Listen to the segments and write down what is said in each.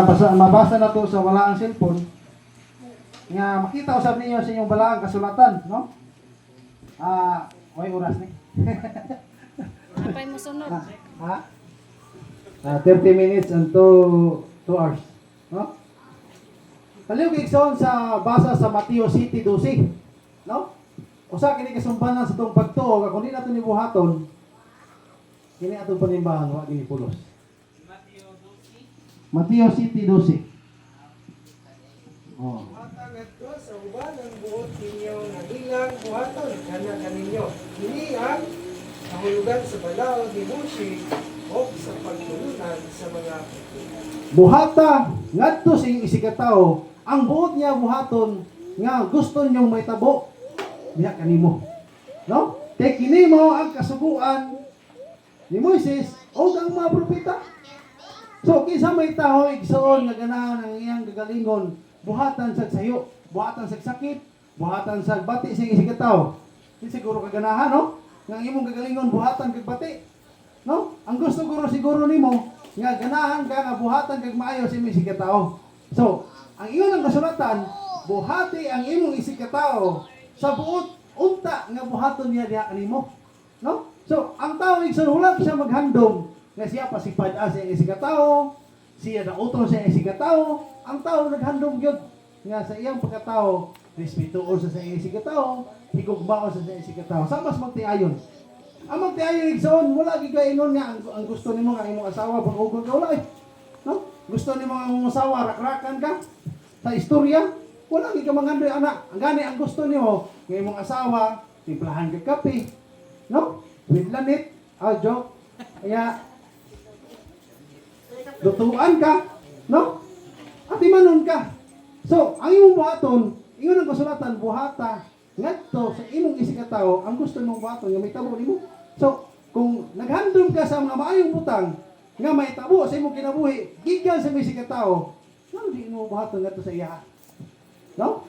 Mabasa na to sa walaang cellphone nga makita usab ninyo sa inyong balaang kasulatan, no? May oras ni. Apay mo sunod. Ha? 30 minutes and 2 hours, no? Kaliw gigsoon sa basa sa Mateo City 12, no? Usa kini kasumbanan sa tong pagtuo nga kun di nato ni buhaton kini atong panimbahan wa gini pulos. Mateo City 12. Oh. Matangad ko sa uban ang buot ninyo nga ilang buhaton kana kaninyo. Kini ang kahulugan sa balaod ni Moshe o sa pagtulunan sa mga Buhata ngadto sa inyong isikataw, ang buot niya buhaton nga gusto niyong may tabo diha kanimo. No? Kay kini mo ang kasuguan ni Moises o ang mga propeta. So, kinsa may tao igsoon nga ganahan ang iyang gagalingon, buhatan sa sayo, buhatan sa sakit, buhatan sa bati sa isikataw. Di siguro kaganahan, no? Nga imong gagalingon buhatan kag bati. No? Ang gusto siguro nimo nga ganahan ka nga buhatan kag maayo sa imong isikataw. So, ang iyon ang kasulatan, buhati ang imong isikataw sa buot unta nga buhaton niya diha kanimo. No? So, ang tao igsoon wala siya maghandom nga siya pasipad sa isikataw, siya na utol sa isikataw, ang tao naghandom gyud nga sa iyang pagkatao, respetuon sa isikataw, higugmao sa isikataw. Sa mas magtiayon. Ang magtiayon igsoon wala gyud ka ingon nga ang gusto nimo nga imong asawa pag-ugol ka wala eh. No? Gusto nimo nga imong asawa rakrakan ka sa istorya, wala gyud ka manghandoy anak. Ang gani ang gusto nimo nga imong asawa timplahan ka kape. No? With lanit, joke. Kaya lutuan ka, no? At imanon ka. So, ang imong buhaton, ingon ang kasulatan, buhata, ngadto sa imong isikataw, ang gusto mong buhaton, nga may tabo nimo. So, kung naghandom ka sa mga maayong butang, nga may tabo sa imong kinabuhi, gikan sa imong isikataw, nga di mo buhaton ngadto sa iya. No?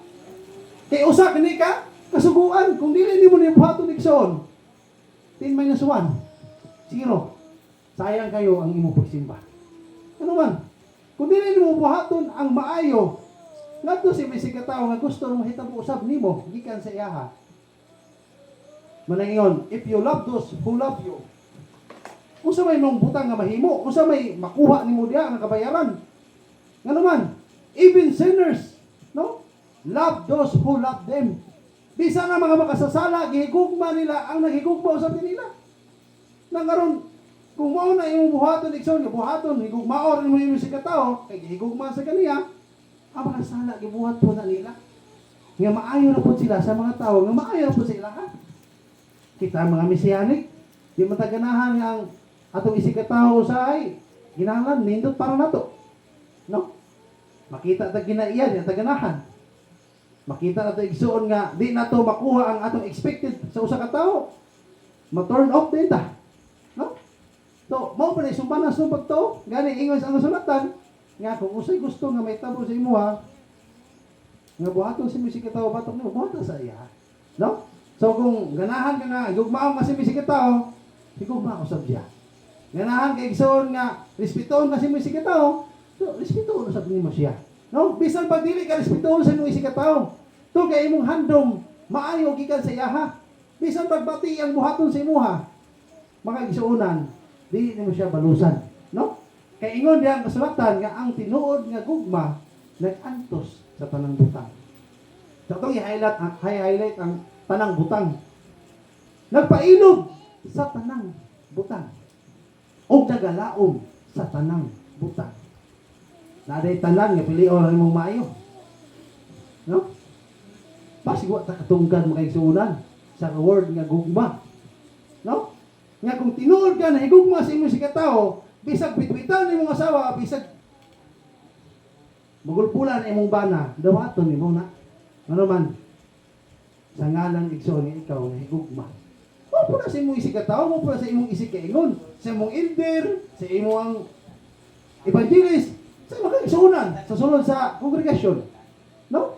Kay usa kini ka, kasuguan, kung dili nimo ni buhaton igsoon, 10 minus 1, 0. Sayang kayo ang imong pagsimba. Ano man? Kung dili mo buhaton ang maayo, ngadto si may sikataw nga gusto mong hitabo usab nimo gikan sa iyaha. Manangingon, if you love those who love you, unsa may mong butang nga mahimo, unsa may makuha nimo diha nga kabayaran. Ngano man? Even sinners, no? Love those who love them. Bisa nga mga makasasala, gihigugma nila ang naghigugma usab nila. Nang karon kung mao na imong buhaton igsoon nga buhaton higugmaon mo imong sikataw kay higugma sa kaniya ang mga sala gibuhat po na nila nga maayo na po sila sa mga tao nga maayo na po sila ha kita mga mesianic di mataganahan nga ang atong isikataw sa ay ginahanglan nindot para nato no makita ta ginaiya di taganahan makita nato igsoon nga di nato makuha ang atong expected sa usa ka tawo ma-turn off din ta no. So, mao pa ni sumbanas no pagto, gani ingon sa kasulatan nga kung usay gusto nga may tabo sa imuha, nga buhaton si misikataw batok nimo, buhaton sa iya. No? So kung ganahan ka nga gugmaon ka si misikataw, higugma ko sa diya. Ganahan kay igsoon nga respetuon ka si misikataw, so respetuon sa nimo siya. No? Bisan pag dili ka respetuon sa imong isikataw, to kay imong handom maayo gikan sa iyaha. Bisan pagbati ang buhaton sa imuha, makagisuonan di mo siya balusan, no? Kay ingon diha ang kasulatan nga ang tinuod nga gugma nag-antos sa tanang butang. So itong i-highlight ang tanang butang. Nagpailog sa tanang butang. O nagalaom sa tanang butang. Naday tanan nga pilion ang imong maayo. No? Pasigo ta katunggan makaigsuunan sa word nga gugma. No? Nga kung tinuod ka na higugma sa imong sikataw, bisag bitwitan imong asawa, bisag magulpulan imong bana, dawaton nimo na. Ano man? Sa ngalan igsoon nga ikaw na higugma. Mo pura sa imong isikataw, mo pura sa imong isikaingon, sa imong elder, sa imong evangelist, sa imong kaigsuonan, sa sulod sa kongregasyon. No?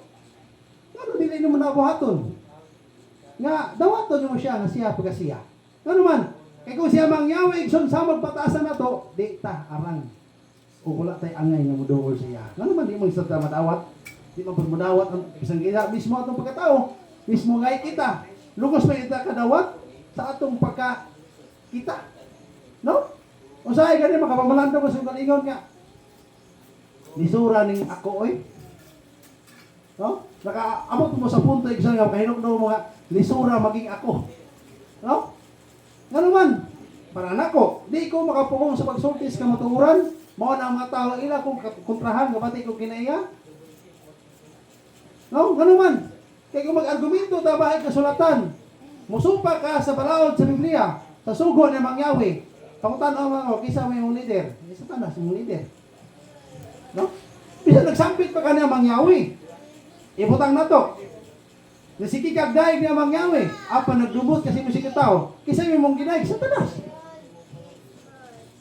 Ngano dili nimo nabuhaton? Nga dawaton nimo siya nga siya pagasiya. Ngano man? Kaya kung siya mangyawig, son sa magpataasan na to, di ta, arang. o wala tay angay nga muduol siya. Nga naman di mo isa ta madawat. Di man pud mudawat ang bisang gila mismo atong pagkatao. Mismo ngay kita. Lugos pa kita kadawat sa atong pagka kita. No? Usahay gani makapamalanto mo sa kalingon nga. Lisura ning ako oy. No? Nakaabot mo sa punto igsoon nga kahinugno mo nga lisura maging ako. No? Nga naman, para nako, di ko makapugong sa pagsultis ka matuuran, mao na ang mga tao ila kung kontrahan gabati ko kinaiya. No? Nga naman, kaya kung mag-argumento tabahay kasulatan, musupa ka sa balaod sa Biblia, sa sugo ni Mangyawi, pangutan-o mga kisa may mong leader, isa tanas mong leader. No? Bisa nagsampit pa ka niya Mangyawi. Ibutang na to. Nasikikag daig niya Mangyawi. Apa nagdubot kasi mo si tao. Kisa may mong ginaig sa tanas.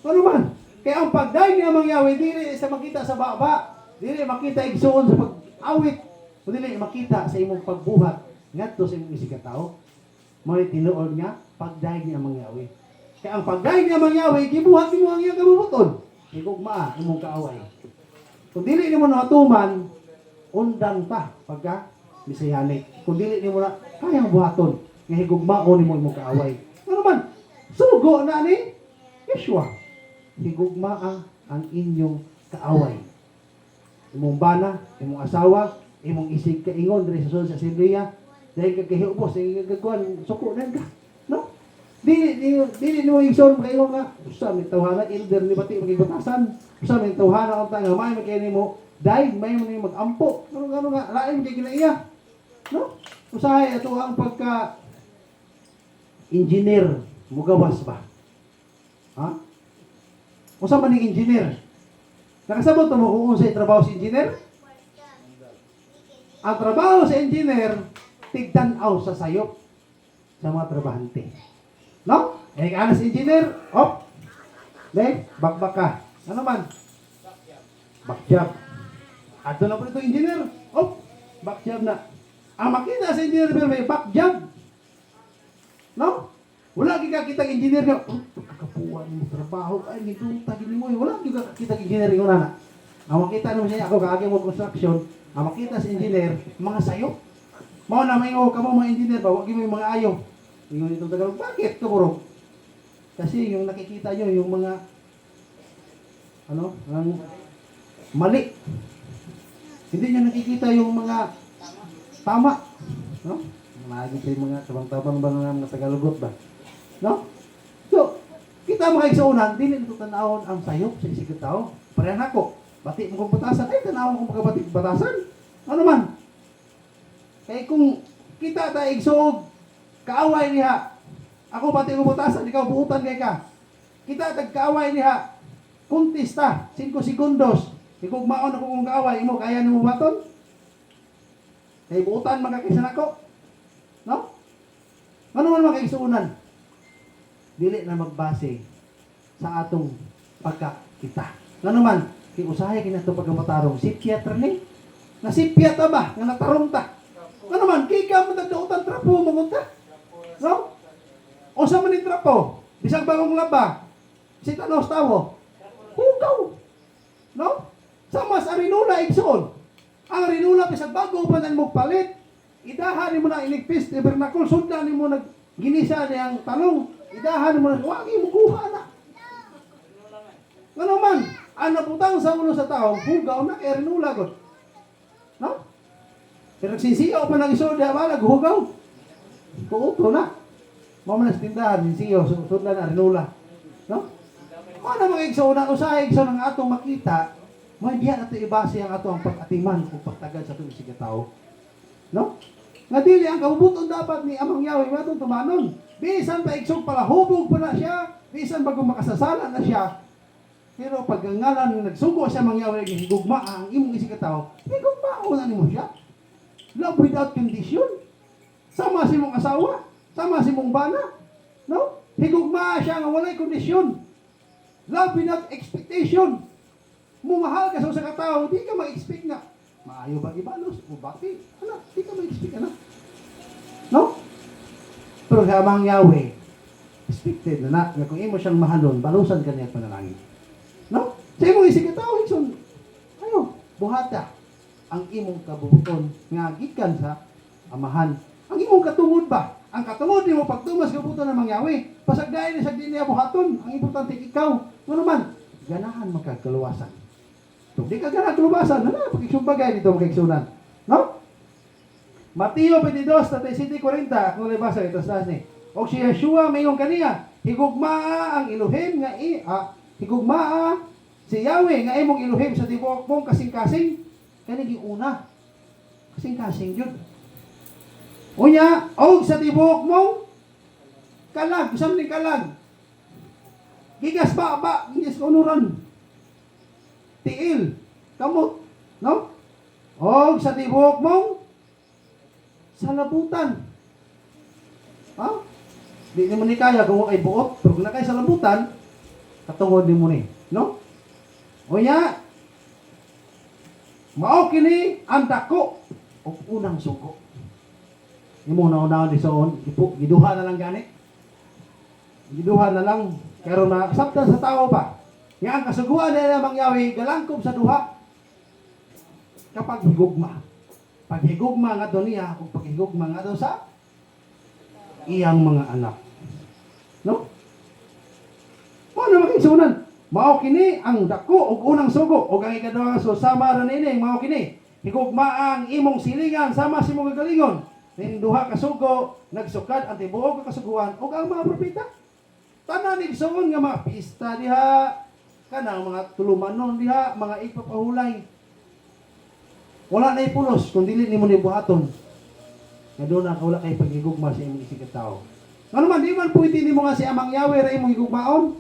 Ano man? Kaya ang pagdaig niya Mangyawi, dili sa makita sa baba. Dili makita igsoon sa pag-awit. O dili makita sa imong pagbuhat. Ngadto sa imong isig tao. Mo'y tinuod nga, pagdaig niya Mangyawi. Kaya ang pagdaig niya Mangyawi, gibuhat ni mo ang iyang kabubuton. Igugma imong kaaway. Kung dili ni mo nakatuman, undang pa pagka misayani. Kung dili ni mo na kayang buhaton, nga higugmaon ni mo imong kaaway. Ano man? Sugo na ni Yeshua. Higugmaa ang inyong kaaway. Imong bana, imong asawa, imong isig kaingon diri sa sulod sa Asembleya, dahil kagahubos, dahil kagagwan, suko na ka. No? Dili mo igsoon kaingon nga, usa may tawhana, elder ni bati magigutasan, usa may tawhana ang tanga, may magkini mo, dahil may mo mag-ampo. Ano nga, lain kay kinaiya. No? Usahay, ito ang pagka engineer, mugawas ba? Ha? Usa man ning engineer? Nakasabot mo kung unsay trabaho si engineer? Ang trabaho sa engineer, tigtanaw sa sayop sa mga trabahante. No? Eh, kanas engineer, op. Dek, bakbak ka. Ano man? Backjob. Ato na po ito engineer, op. Backjob na. Ang makita sa engineer, pero may backjob. No? Wala kita engineer nga, oh, kakapuan mo trabaho, ay, nidunta, gini mo, wala kita engineer yung nana. Ang makita naman siya, ako, kaagay mo construction, ang makita sa engineer, mga sayo. Mao na may kamo mga engineer ba, wag mo yung mga ayo. Yung itong Tagalog, bakit kumurong? Kasi yung nakikita nyo, yung mga, ang mali. Hindi nyo nakikita yung mga tama. No? Lagi sa mga tabang-tabang ba ng mga Tagalogot ba? No? So, kita mga igsuunan, dili nito tanawon ang sayop sa isig tao. Parehan ako, bati mo kong batasan, ay tanawon kong pagkabati batasan. Ano man? Kaya kung kita tayo igsuog, kaaway niya, ako bati ko batasan, ikaw buutan kay ka. Kita tagkaaway niya, kuntista, 5 segundos, ikaw maon ako kung kaaway, imo kaya ni mo baton? Kaya buutan magkakisan ako. No? Ano man makaigsuunan? Dili na magbase sa atong pagkakita. Ano man? Kaya usahay kinato pagkamatarong, sipyat rin na sipyat ba? Nga natarong ta. Ano man? Kaya ka mo nagdautan trapo mamunta. No? O sa man yung trapo? Bisang bagong laba? Si Tanos tawo? Hugaw. No? Sa mas arinula igsoon. Ang arinula bisang bago pa na mo palit. Idahan mo na iligpis, tabernakul, sundan mo nag ginisa niyang talong, idahan mo na, wag mo kuha na. Ano man, ang naputang sa ulo sa tao, hugaw na, kaya rinula ko. No? Pero nagsisiyaw pa ng iso, di ba, naghugaw. Puuto na. Mamanas tindahan, sinsiyaw, sundan na, rinula. No? Ano mga igsaw na, usahay igsaw ng atong makita, may diyan nato ibase ang atong pag-atiman kung pagtagad sa itong isiga tao. No? Nga dili ang kabubuton dapat ni Amang Yahweh matong tumanon. Bisan pa igsog pala hubog pa na siya, bisan bagong makasasala na siya. Pero pag ngalan nagsugo siya Amang Yahweh higugma ang imong isig tao, higugma una nimo siya. Love without condition. Sama si mong asawa, sama si mong bana. No? Higugma siya nga walay kondisyon. Love without expectation. Mumahal ka sa katao, di ka mag-expect nga maayo ba ibalos o bati? Ano? Di ka ma-expect, ano? No? Pero sa Amang Yahweh, expected na kung imo siyang mahalon, balusan ka niya panalangin. No? Sa imong isigataw, Igsoon, ayo, buhata ang imong kabubuton nga gikan sa amahan. Ang imong katungod ba? Ang katungod nimo pagtumas kabubuton ng mangyawi. Pasagdayon ni sagdi niya buhaton. Ang importante ikaw. Ano man? Ganahan magkakaluwasan. So, di ka ganahan kaluwasan. Ano? Pagkisumbagay dito magkaigsunan. No? Mateo 22:37-40. Kung nabasa ito sa ni. O si Yeshua mayong kaniya. Higugmaa ang Elohim nga higugmaa si Yahweh nga imong Elohim sa tibuok mong kasing-kasing. Kani giuna. Kasing-kasing yun. Unya, og sa tibuok mong kalag, usam ning kalag. Gigas ba, gigas unuran. Tiil, kamot, no? Og sa tibuok mong salabutan. Ha? Di mo ni kaya kung kay buot, pero kung nakay salabutan, katungod ni mo ni, no? Unya, mao kini ang dako og unang sugo. Imo na di soon, giduha na lang gani. Giduha na lang karon na sabtan sa tao ba. Nga ang kasuguan nila mangyawi galangkob sa duha. Kapag higugma. Pag higugma nga do niya, ug pag higugma nga do sa iyang mga anak. No? Mo na makisunan. Mao kini ang dako ug unang sugo ug ang ikaduha so sama ra nini mao kini. Higugma ang imong silingan sama sa imong kagalingon. Ning duha ka sugo nagsukad ang tibuok ka kasuguan ug ang mga propeta. Tanan ni igsoon nga mga pista diha, kanang mga tulumanon diha, mga ipapahulay. Wala na ipulos kung dili nimo ni buhaton. Nga doon na wala kay pagigugma sa imong isikataw. Ano man di man pwede nimo nga si Amang Yahweh ra imong higugmaon.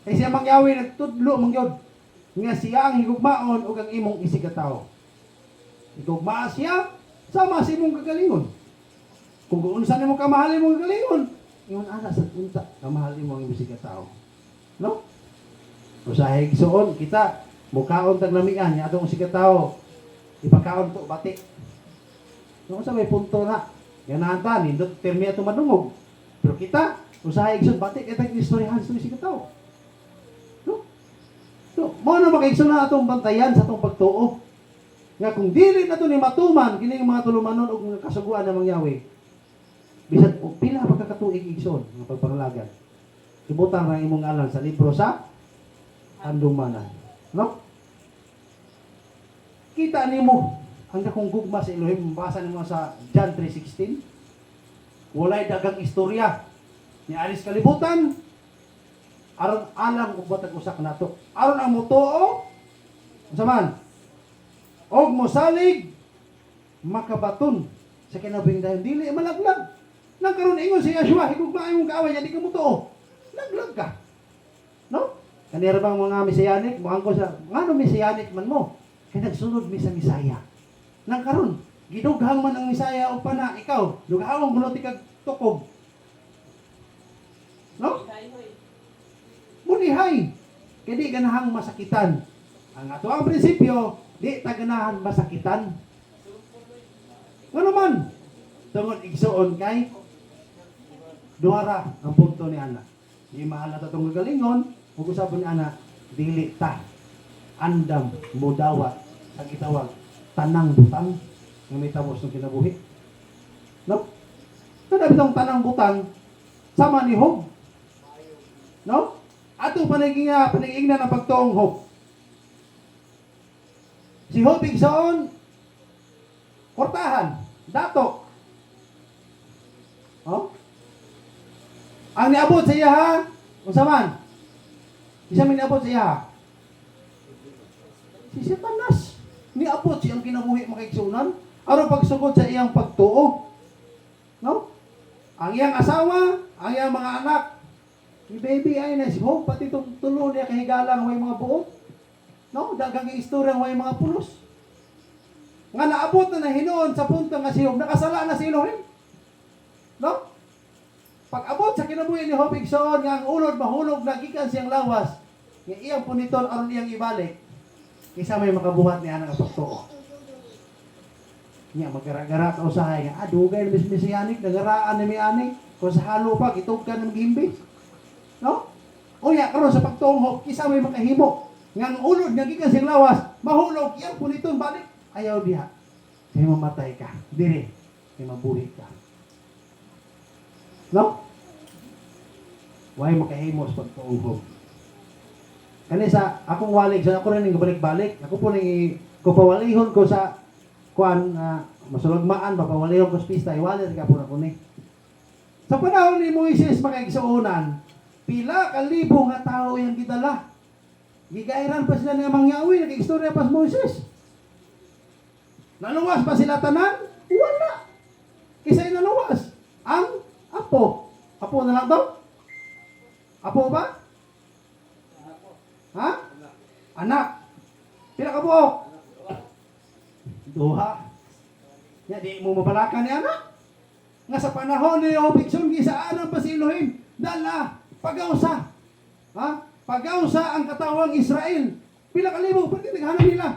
Kay si Amang Yahweh nagtudlo man gyud nga siya ang higugmaon ug ang imong isikataw. Higugma siya sama sa imong kagalingon. Kung unsa nimo kamahal imong kagalingon, ingon ana sa unta kamahal imo ang imong tao. No? Usahay igsoon kita mukaon tag lamian nya atong sikataw. Ipakaon to bati. Kung sa may punto na, ganahan ta nindot termi ato madungog. Pero kita usahay igsoon bati kita istoryahan sa sikataw. No? So, mo na makaigsoon na atong bantayan sa atong pagtuo. Nga kung dili na ito ni matuman, kining mga tulumanon o mga kasuguan ng mangyawi, bisan o pila pagkakatuig igsoon ng pagpangalagan. Ibutan ra imong alam sa libro sa Handumanan. No? Kita nimo ang dakong gugma sa Elohim, mabasa nimo sa John 3:16. Walay dagang istorya ni alis kalibutan aron alam ug batag usak nato. Aron ang mutuo unsa man? Og mosalig makabaton sa kinabing dahil dili malaglag. Nang karon ingon si Yeshua, higugma imong kaaway di ka mutuo. Laglag ka. No? Kanira bang mga mesiyanik, muhang ko sa ngano mesiyanik man mo? Kay nagsunod mi sa Misaya. Nang karon, gidughang man ang Misaya o pana ikaw, dughawang gulo ti kag tukob. No? Munihay. Kay di ganahang masakitan. Ang ato ang prinsipyo, di taganahan masakitan. Ano man? Tungod igsuon kay duhara ang punto ni ana. Di mahal na tatong gagalingon, ug usabon ni ana, dili ta andam mudawa sa gitawag tanang butang nga may tabos ng kinabuhi. No? Kada bitong tanang butang sama ni Hob. No? Ato paniging na ng pagtuong Hob. Si Hob igsoon kortahan, dato. Oh? Ang niabot sa iya ha, unsa man? Isa man niabot sa iya ha? Si Satanas. Niabot siyang kinabuhi makaigsunan aron pagsugod sa iyang pagtuo. No? Ang iyang asawa, ang iyang mga anak, ni baby ay na si Hope, pati itong tulo niya kahigalang may mga buot. No? Dagang istorya may mga pulos. Nga naabot na hinoon sa punto nga si Hope, nakasala na si Elohim. No? Pag-abot sa kinabuhi ni Hope igsoon nga ang ulod mahulog na gikan siyang lawas, nga iyang puniton aron iyang ibalik, kaysa may makabuhat niya ng pagtuo. Nga magara-gara ka usahay nga, dugay na mesiyanik, nagaraan na may ani, kung sa halo pa, itog ka ng gimbis. No? O nga, karon sa pagtuong Hope, kisa may makahimo, Nga ang ulod nga gikan sing lawas, mahulog yang puniton balik. Ayaw diha. Kay mamatay ka. Dili. Kay mabuhi ka. No? Why makahimos pagtuuhog? Kani sa akong walig, sa ako rin yung balik-balik. Ako po ning kupawalihon ko sa kuan masulagmaan, papawalihon ko sa pista, iwalit ka po na kuni. Sa panahon ni Moises makaigsuunan, pila ka libo nga tao yung gidala. Gigairan pa sila ng mangyawi, nag-istorya pa sa Moises. Naluwas pa sila tanan? Wala. Kisa'y naluwas. Ang apo. Apo na lang daw? Apo ba? Ha? Anak. Pila ka buok? Duha. Ya, di mo mabalakan ni anak. Nga sa panahon ni Obikson, gisaan ang pasiluhin. Dala, pagausa. Ha? Pagausa ang katawang Israel. Pila ka libo, pati naghanap nila.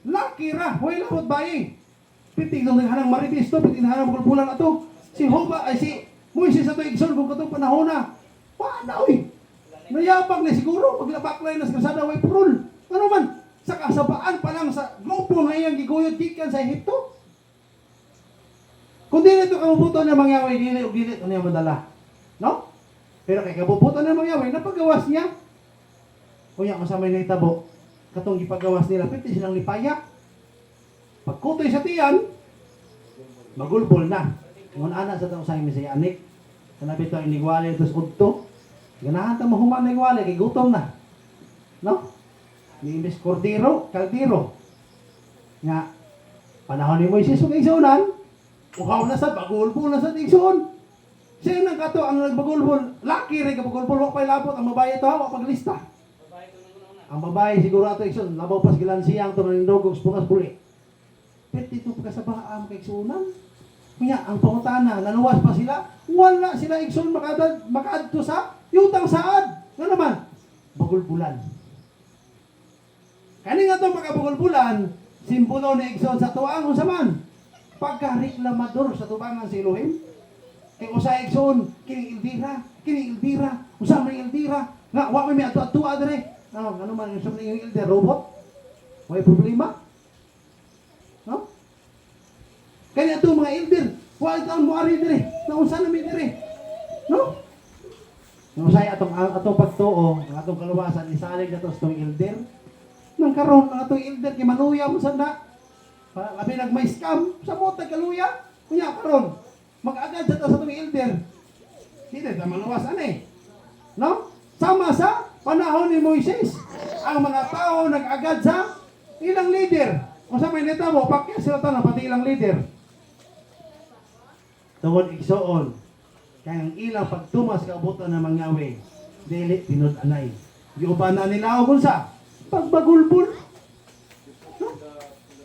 Laki ra, huwag lapot bayi. Pitig nung naghanang maritis to, pitig naghanang bulbulan na to. Si Hoba, ay si Moises sa to igson kung katong panahon na. Paano eh? Nayabag na siguro, maglabaklay na sa kasada, way purul. Ano man, sa kasabaan pa lang sa grupo na iyang giguyod gikan sa Ehipto. Kung dili ito kabubuto ng mangyaway, dili o dili ito niya madala. No? Pero kay kabubuto ng mangyaway, napagawas niya. Kunya, masamay na itabo. Katong gipagawas nila, pwede silang lipaya. Pagkutoy sa tiyan, magulbol na. Ngun anak sa taong sa'yo misay anik. Sanabi ito, inigwali ito sa udto. Ganahan ta mahuman na igwali, kay gutom na. No? Ni imbes kaldero. Nga, panahon ni Moises kung igsunan, uhaw na sa bagulbol na sa igsuon. Siya nang kato ang nagbagulbol, laki rin kabagulbol, wak pa'y labot, ang babae ito, wak paglista. Ang babae siguro ato igsuon, labaw pas gilansiyang ito ng indogog, spungas puli. Pwede ito pagkasabaan kay igsunan. Kaya, ang pangutana, naluwas pa sila, wala sila igsuon makaadto sa yutang saad. Nga naman, bagulbulan. Kani nga itong pagkabagulbulan, simbolo ni igsoon sa tuang usaman. Pagka-reklamador sa tubangan si Elohim. Kaya usa igsoon, kini Ildira, usama ni Ildira, nga, wak may ato-atua dire. Ano man, usama ni Ildira, robot? May problema? No? Kaya ito mga Ildir, wak ito ang muari dire, na unsa na may dire. No? Nung say atong pagtuo, ang atong kaluwasan, isalig na ito sa itong Ildir. Nang karon ang atong Ildir, kimaluya mo sanda. Labi nagmay scam, sa mo kaluya. Kunya karon, mag-agad sa ito sa itong Ildir. Hindi na maluwas, no? Sama sa panahon ni Moises. Ang mga tao nag-agad sa ilang leader. Kung sa may neta mo, pakya sila tanong, pati ilang leader. Tungod igsoon, kaya ang ilang pagtumas kaubutan ng mangyawi, dili pinod-anay. Giuban na nila o kunsa, pagbagulbul. No?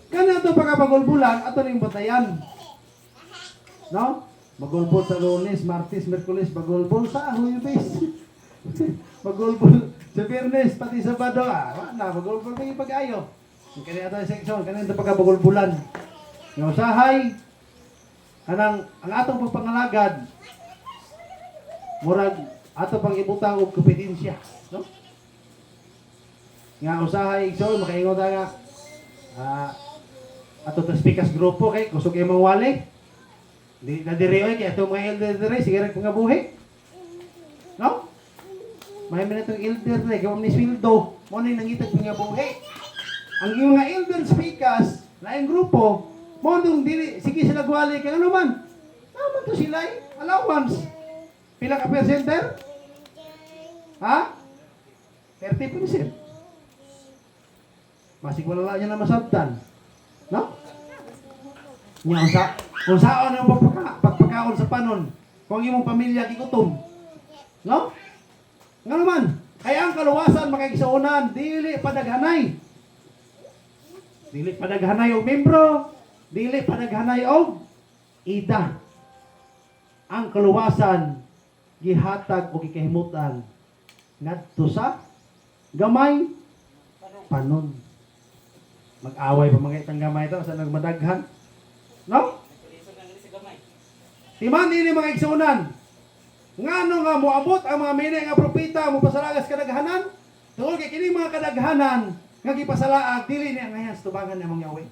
Kanya ito pagkabagulbulan, ato rin batayan. No? Magulbul sa Lunes, Martes, Merkulis, bagulbul sa Huwebes. Magulbul sa Biyernes, pati sa Sabado. Wala, magulbul may pag-ayo. Kanya ito yung seksyon, kanya ito pagkabagulbulan. Yung usahay, ang atong pagpangalagad, murag ato pang ibutang og kompetensya, no? Nga usahay igsoon makaingon ta nga ato ta speakers grupo kay kusog imong wali. Di na diri oy kay ato mga elder diri sige ra pangabuhi. No? May minatong elder diri kay omni sweldo, mo ni nangitag pangabuhi. Ang mga elder speakers laing grupo mo dong dili sige sila gwali kay ano man. Naman to sila allowance. Pila ka percenter? Ha? 30%. Masig wala niya na masabtan. No? Kung saan ang pagpakaon sa panon, kung imong pamilya gigutom. No? Nga naman, kaya ang kaluwasan makikisuunan, dili padaghanay. Dili padaghanay og membro, dili padaghanay og ida. Ang kaluwasan gihatag o gikahimutan ngadto sa gamay panon. Mag-away pa mga itang gamay ito sa nagmadaghan. No? Timan ini mga igsunan. Ngano nga moabot ang mga mini nga propeta mo pasalagas kadaghanan? Tungod kay kini mga kadaghanan nga gipasalaag dili ni ang hayas tubangan namang Yahweh.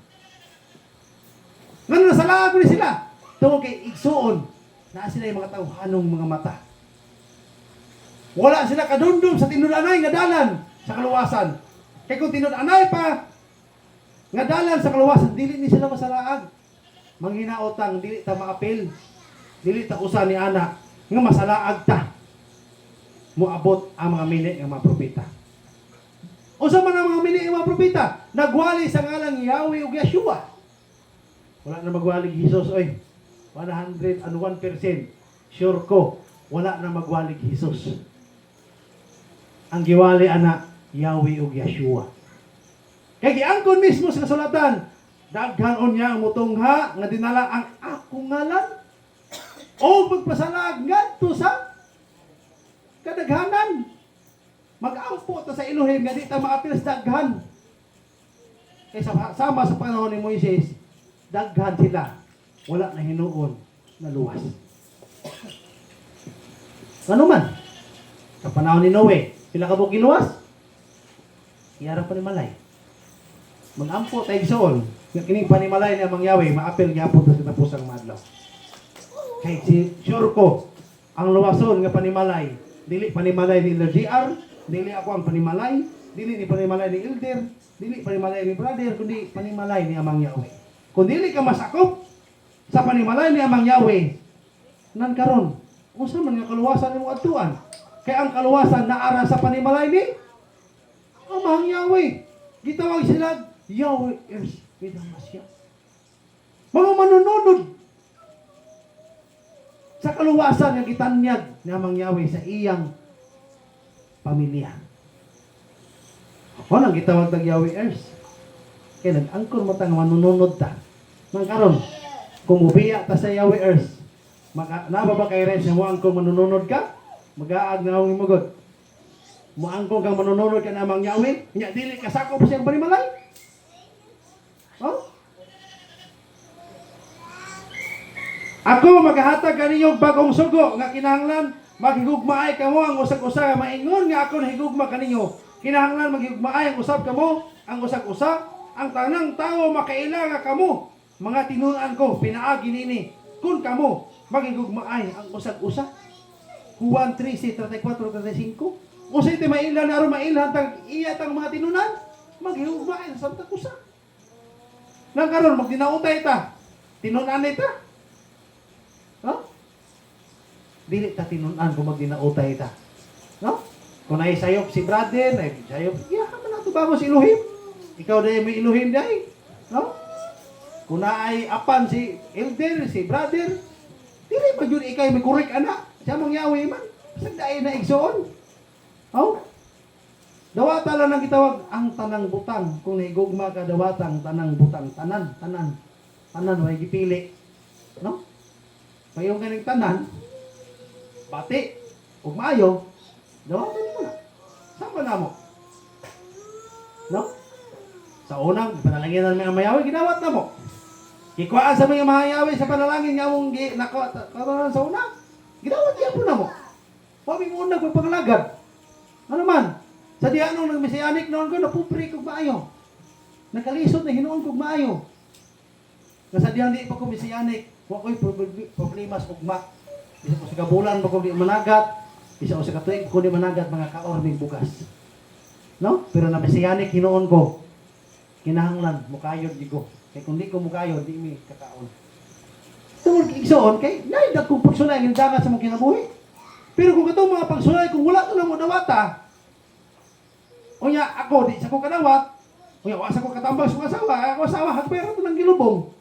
Ngano nasalaag ko ni sila? Tungod kay igsuon na sila yung mga tawhanong mga mata. Wala sila kadundom sa tinud-anay nga dalan sa kaluwasan. Kay kung tinud-anay pa nga dalan sa kaluwasan, dili ni sila masalaag. Manghinaotang dili ta maapil. Dili ta usa ni ana nga masalaag ta. Moabot ang mga mini nga mga propeta. Usa man ang mga mini nga mga propeta, nagwali sa ngalang Yahweh ug Yeshua. Wala na magwali Jesus oy. 101% sure ko wala na magwalig Jesus. Ang giwali ana Yahweh ug Yeshua. Kay giangkon mismo sa kasulatan, daghan unya ang mutungha nga dinala ang akong ngalan o magpasalag ngadto sa kadaghanan. Mag-ampo ta sa Elohim nga di ta maapil sa daghan. Kaysa sama sa panahon ni Moises, daghan sila. Wala na hinuon na luwas. Ano man? Sa panahon ni Noe, sila kabog giluwas. Iyara pa ni Malay. Mag-ampo tayo soon. Nga kining panimalay ni Amang Yahweh, maapil gyapon sa kinapusang madlaw. Kahit sure ko, ang luwason nga panimalay, dili panimalay ni LGR, dili ako ang panimalay, dili ni panimalay ni Elder, dili panimalay ni Brother, kundi panimalay ni Amang Yahweh. Kung dili ka masakop sa panimalay ni Amang Yahweh, nan karon, unsa man nga kaluwasan nimo adtuan? Kay ang kaluwasan naara sa panimalay ni Amang Yahweh. Gitawag sila Yahweh is with Masya. Mga manununod sa kaluwasan nga gitanyag ni Amang Yahweh sa iyang pamilya. Ako nang gitawag tag Yahweh Earth. Kaya nag-angkor mo tang manununod ta. Nang karon, kung ubiya ta sa Yahweh Earth, nababa kay Res mo angkor manununod ka, mag-aag na akong imugod. Mo angkor kang manununod ka na Amang Yahweh, nya dili ka sakop siyang panimalay. Oh? Ako maghahatag kaninyo bagong sugo nga kinahanglan maghigugmaay kamo ang usag-usa maingon nga ako nahigugma kaninyo. Kinahanglan maghigugmaay ang usab kamo, ang usag-usa, ang tanang tawo makaila nga kamo. Mga tinunan ko pinaagi nini kun kamo maghigugmaay ang usag-usa. Juan 13:34-35. Usay ti maila na aron mailhan tag iya tang mga tinunan, maghigugmaay sa Santa Kusa. Nang karon magdinautay ta. Tinunan ta. No? Dili ta tinunan kung magdinautay ta. No? Kung ay sayop si brother, ay sayop, iya ka man nato ba mo si Elohim? Ikaw dahil may Elohim dahil. No? Kung ay apan si elder, si brother, dili ba yun ikaw may correct anak? Siya mong Yahweh man. Sagdain na igsoon. Oh? Dawata lang ang gitawag ang tanang butang. Kung naigugma ka dawatang tanang butang. Tanan. Tanan, way gipili. No? Mayroong ganing tanan, pati, ug maayo, dawatan mo na. Sama na mo. No? Sa unang, panalangin ng mga mayawi, ginawat na mo. Kikwaan sa mga mayawi sa panalangin nga mong nakaroon sa una, ginawat niya po na mo. Huwag mo unang pagpangalagad. Ano man? Sa dianong ng mesianik noon ko, napupri kong maayo. Nakalisod na hinuon kong maayo. Sa diang di pa ko mesianik, huwag ko'y problema sa ugma. Bisa ko sa kabulan, bako di managat. Bisa ko sa katuig, ko di managat mga kaorming bukas. No? Pero na mesianik, hinuon ko. Kinahanglan, mukayod di ko. Kaya kung di ko mukayod, di mi kakaon. Tungkol igsoon, kay naidag kong pagsunay, yung dagat sa mong kinabuhi. Pero kung itong mga pagsunay, kung wala ito na mo dawata, o niya, ako, di sa ko kadawat, o niya, wasa ko katambang sa asawa, ako asawa, hagpera ito ng gilubong.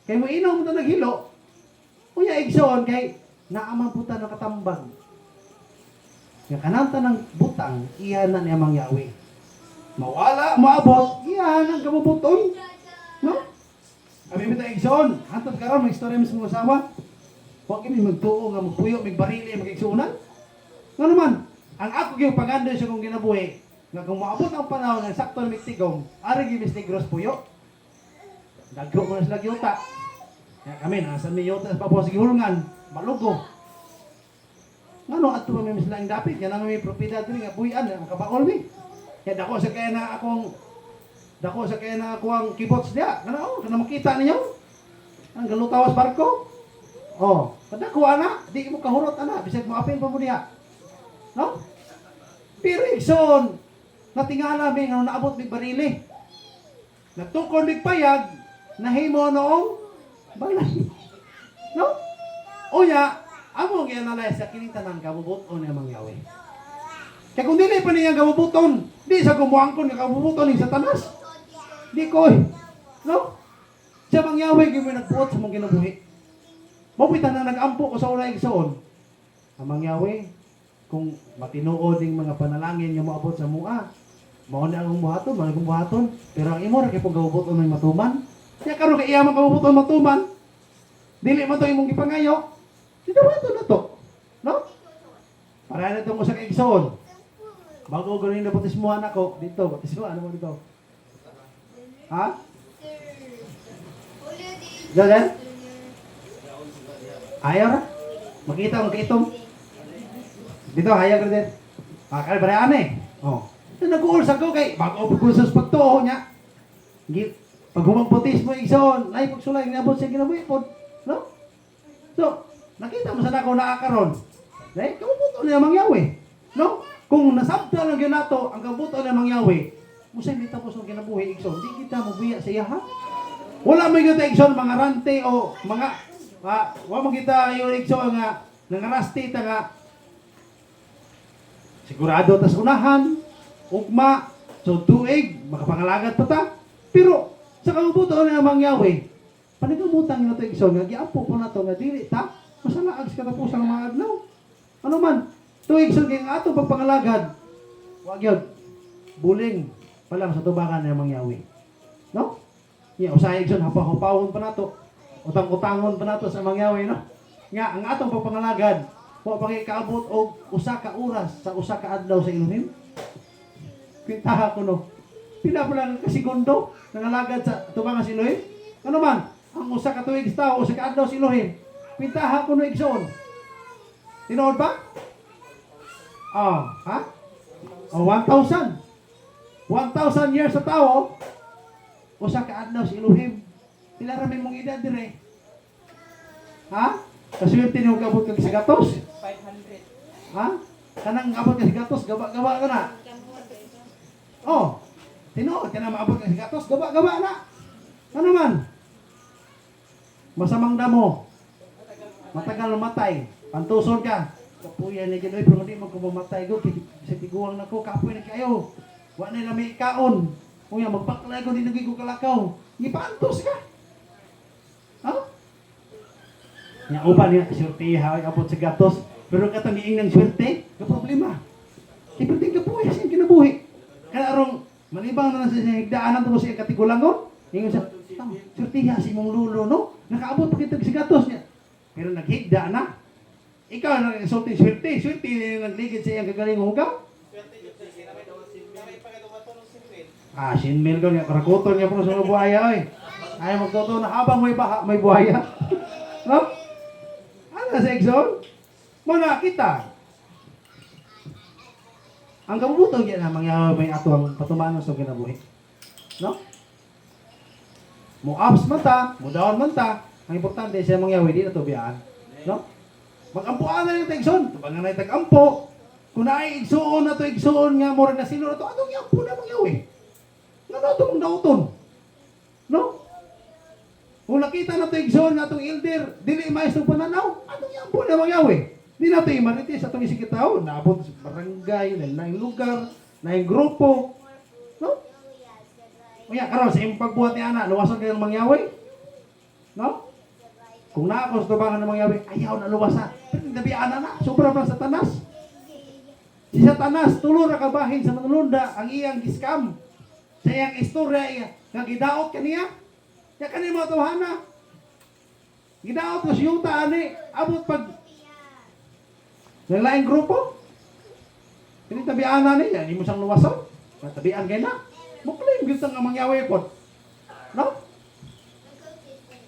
Kaya mo inaw mo ito naghilo, o niya, igsoon, kay naaman po ito ng katambang. Yung kananta ng butang, iyan na ni Amang Yahweh. Mawala, maabot, iyan ang kabubuton. No? Kami mo ito igsoon, hantod karon may istorya mo sa mga asawa. Huwag kami magtuo nga magpuyo, magbarili, mag-igsuunan. Nga naman, ang ako yung paganda siya kong ginabuhi, nga kung maabot ang panahon ng sakto na mitigom, ari gimis negros puyo. Dagro mo na sila giyota. Kaya kami, nasa may yota sa papo sa gihulungan, malugo. Ano ato may mislang dapit kaya naman may propiedad diri nga buyan ang kabaol mi. Kaya dako sa kaya na ako ang kibots dia. Kana makita ninyo? Ang galutawas barko. Oh, kada ko ana, di mo kahurot ana, bisag mo apil pa mo diha. No? Pero igsoon, natingala mi nga naabot mi barili. Nagtukon mi payag, nahimo noong balay. No? Unya, amo gi-analyze sa kining tanang kabubuton nga mangyawi. Kaya kung dili pa niya kabubuton, di sa gumuangkon nga kabubuton ni Satanas. Di ko. No? Siya mangyawi gyud nagbuot sa mong kinabuhi. Mapitan na nag-ampo ko sa una igsoon. Ang mangyawi, kung matinuod yung mga panalangin nga moabot sa mua, mao na ang buhaton, mga buhaton. Pero ang imo ra kay pong gabubuton ng matuman. Kaya karon kay iya man gabubuton matuman. Dili man to imong gipangayo. Didawaton na to. No? Para na itong usa ka igsoon. Bago ganin na batismuhan ako dito, batismuhan mo dito. Ha? Jalan? Ayaw ra? Makita mo kaitom? Dito, ayaw ka din. Kaya barayaan eh. Oh. Nag-uulsag ko kay bago pagkusos pagtuho niya. Pag humagputis mo igsoon, ay pagsulay, nabot siya kinabuhipod. No? So, nakita mo sa nako nakakaroon. Dahil kabubuto niya mangyawi. No? Kung nasabta lang yun nato, ang kabubuto niya mangyawi, musay di tapos ang kinabuhi igsoon, di kita mabuya sa iya ha? Wala may kita igsoon, mga rante o mga wala kita yung igsoon nga nangarasti ta nga sigurado tas unahan, ugma, so tuig, makapangalagat pa ta. Pero sa kabubuto niya mangyawi, panigumutan nga ito igsoon nga giapo po na to nga dili ta masalaag sa katapusan ng mga adlaw. Ano man, tuig sa kaya atong pagpangalagad, wag yun, buling pa lang sa tubakan ng mangyawi. No? Nga, usayag yun, hapahupawon pa na to, utang-utangon pa na to sa mangyawi, no? Nga, ang atong pagpangalagad, kung pagkikaabot o usa ka oras sa usa ka adlaw sa iluhin, pintaha ko no, pila pa lang kasigundo, nangalagad sa tubakan sa iluhin. Ano man, ang usa ka tuig sa tao, usa ka adlaw sa iluhin, pintaha ko no igsoon. Tinood ba? Ha? 1,000. 1,000 years sa tao, usa ka adlaw sa Elohim. Pila ra may mong edad dire? Ha? Kaswerte niyo kabot kag sigatos? 500. Ha? Kanang abot kag sigatos, gaba-gaba ka na. Oh. Tinuod ka na maabot kag sigatos, gaba-gaba na. Ano man? Masamang damo. Matagal matay. Pantuson ka. Kapuyan ni Ginoy, pero hindi magkumamatay ko. Sa tiguang na ko, kapoy na kayo. Wa na may ikaon. Kung yan, magbaklay ko, hindi nagay ko kalakaw. Ipantos ka. Ha? Nga upan niya, swerte, haway abot sa gatos. Pero katangiing ng swerte, ka problema. Iperting kapuya siyang kinabuhi. Kaya arong, malibang na sa higdaanan ito siya katigulangon. Ngayon siya, swerte niya si mong lulo, no? Nakaabot pa kita sa gatos niya. Pero naghigda na. Ikaw na insulting swerte. Swerte nagligid sa iyang kagaling hugaw. Sinmil ko niya. Karakuton niya po sa mga buhaya. Ay magtotoo na habang may buhaya. No? Ano sa exon? Muna kita. Ang kabubutong niya na mangyawa may ato ang patumanon sa kinabuhi. No? Mo-ups man ta, mo-down man ta. Ang importante siya mangyawi, di na to biyaan. No? Mag-ampuan na yung tagson. Tabangan na yung tag-ampo. Kung naay igsuon na to igsuon nga, mura na sino na to, atong i-ampo na mangyawi. Nga na ito mong nauton. No? Kung nakita na to igsuon nga itong elder, dili maestro pananaw, atong i-ampo na mangyawi. Di na ito imaritis, atong isikitaw. Naabot sa barangay, na yung lugar, na yung grupo. No? Kaya karon sa imong pagbuhat ni Ana, luwason kayo ng mangyawi. No? Kung naako sa tubangan ng mangyawi, ayaw na luwasan. Pero nabiyaan na, sobra pa sa Satanas. Si Satanas, tulo na kabahin sa manulunda ang iyang giskam. Sa iyang istorya, nga gidaot kaniya. Kaya kaniya mga tawhana. Gidaot ko si Yuta, ani, abot pag ng laing grupo. Kini tabian na niya, hindi mo siyang luwason. Tabian kayo na. Mukling, gusto nga mangyawi po. No?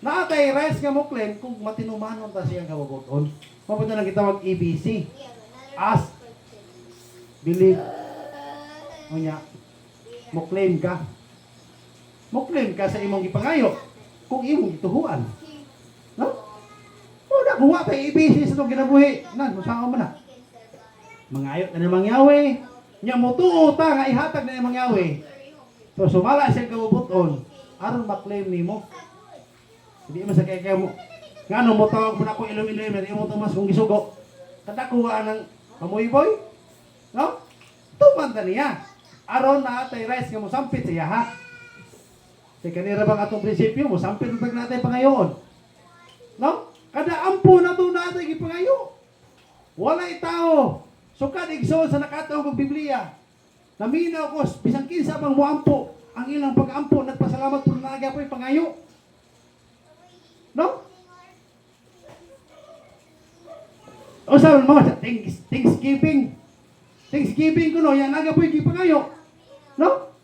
Naatay rice nga muklen kung matinumanon ta siyang kawagoton. Mapunta lang kita mag EBC. Ask, believe. Unya, mo claim ka. Mo claim ka sa imong gipangayo kung imong gituhuan. No? Wala kung wa tay ibisi sa itong kinabuhi. Nan, musaon mo na. Mangayot na namang yawe. Nya mo tuo ta nga ihatag na namang yawe. So sumala siya kabubuton aron ma-claim nimo. Hindi man sa kaya mo. Ngano mo tawag mo na ko ilum-ilum na di mo tumas kung gisugo. Katakuha ng pamuy-boy. No? Tuman ta niya. Aron na atay rice nga mo sampit siya ha. Kaya kanira bang atong prinsipyo mo sampit ang tag natay pangayoon. No? Kada ampo na to natay gipangayo. Walay tao. Sukad igsoon sa nakatawag ng Biblia. Naminaw ko, bisang kinsa pang muampo. Ang ilang pag-ampo, nagpasalamat po na nagya po yung pangayo. No? O sabi mo, Thanksgiving. Thanksgiving ko no, yan nagya po yung pangayo. No?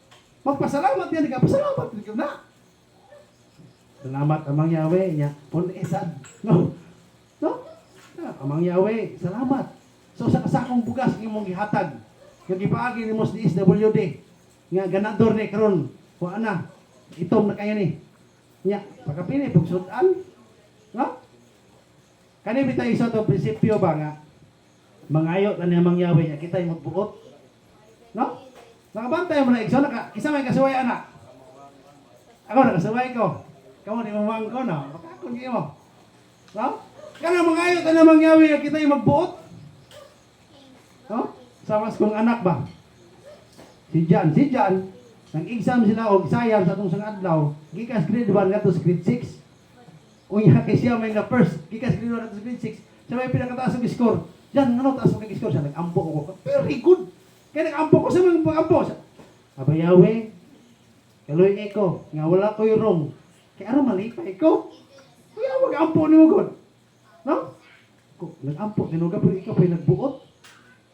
Magpasalamat yan, nagpasalamat din na. Salamat amang Yahweh niya. Punisad. No? No? Amang Yahweh, salamat. So sa kasakong bugas imong gihatag, nga gipaagi nimo sa DSWD, nga ganador ni karon, wa na. Itom na kaya ni. Nya, pagkapili pagsudan. No? Kani bitay isa to prinsipyo ba nga mangayo ta ni amang Yahweh nya kita magbuot. No? Nakabantay mo na igsoon ka, isa may kasuway ana. Ako nakasuway ko. Kamu di mamang ko na, makakon kayo mo. No? Kana mangayo ta ni amang Yahweh nya kita magbuot. No? Samas kong anak ba? Si Jan, nag-exam sila og sayang sa atong sang adlaw, gikas grade 1 ngadto sa grade 6. Unya kay siya may na first, gikas grade 1 ngadto sa grade 6. Siya may pinakataas ang score. Jan, ano taas ang score siya? Nag-ampo ko. Very good. Kaya nag-ampo ko sa mga pag-ampo. Aba Yahweh, kaloy ko, nga wala ko yung wrong. Kaya ano malipay ko? Kaya mag-ampo ni mo god. No? Nag-ampo, tinuga pero ikaw pa yung nagbuot.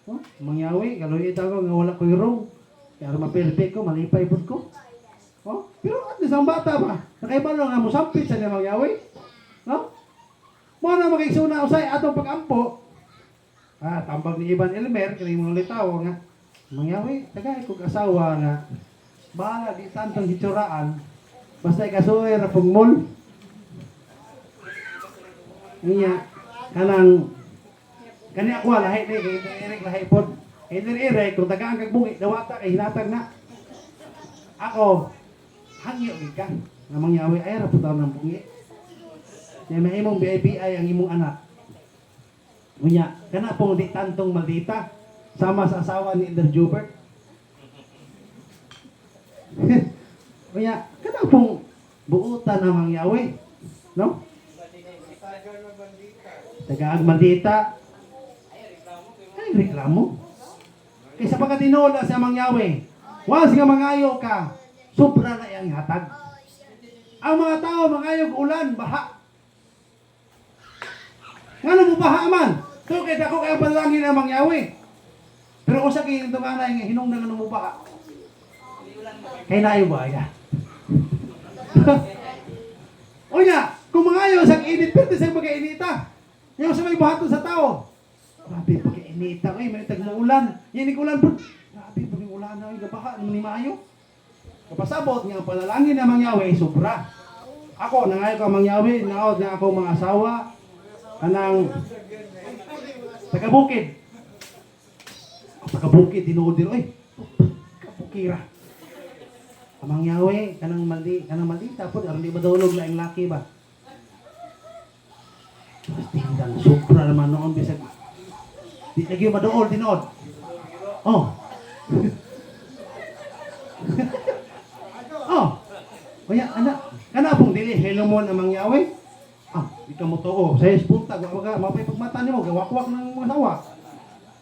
No? Mangyawi, kaloy ako nga wala ko yung kaya mapilpik ko, malipay po ko. Oh? Pero at least ang bata ba? Nakaibalo nga mo sampit sa niya mangyawi. No? Mo na makigsuna usay atong pag-ampo. Tambag ni Ivan Elmer, kaya mo litaw nga. Mangyawi, tagay kong asawa nga. Bahala di tantong hitsuraan. Basta ikasuwi na pagmul. Niya, Kani ako lahi ni Eric lahi pod. Eric kung tagaan kag bungi dawata kay hinatag na. Ako hangyo gid ka. Namang Yahweh ay ra putaw ng bungi. Nya mahimong BIP ay ang imong anak. Unya, kana pong di tantong maldita sama sa asawa ni Elder Jubert. Unya, kana pong buutan namang Yahweh, no? Tagaan maldita. Reklamo. Kaysa pagkatinola sa amang Yahweh, once nga mangayo ka, sobra na iyang hatag. Ang mga tao mangayo ulan, baha. Ngano mo baha man? So kaya ako kaya panalangin ng amang Yahweh. Pero kung sa kaya ito nga na, hinungdan na mo baha. Kaya na yung baya. O niya, kung mangayo sa init, pero sa pagkainita. Yung sa may bahato sa tao. Grabe, pag-inita ko may tag-uulan. Yan yung ulan po. Grabe, pag-ulan na, gabaha, ni Mayo. Kapasabot nga, panalangin ng mga Yahweh, sobra. Ako, nangayo ka mga Yahweh, naod na ako mga asawa, kanang taga-bukid. Taga-bukid, tinuod din, kabukira. Amang Yahweh, kanang mali, tapos, aron di madulog na yung laki ba? Tingnan, sobra naman noon, bisag, di lagi madool, tinood. Oh. Oh. Kaya, anak, kana pong dili, hello mo namang Yahweh. Di ka mo to, sa punta, mapay pagmata niyo, gawakwak ng mga sawa.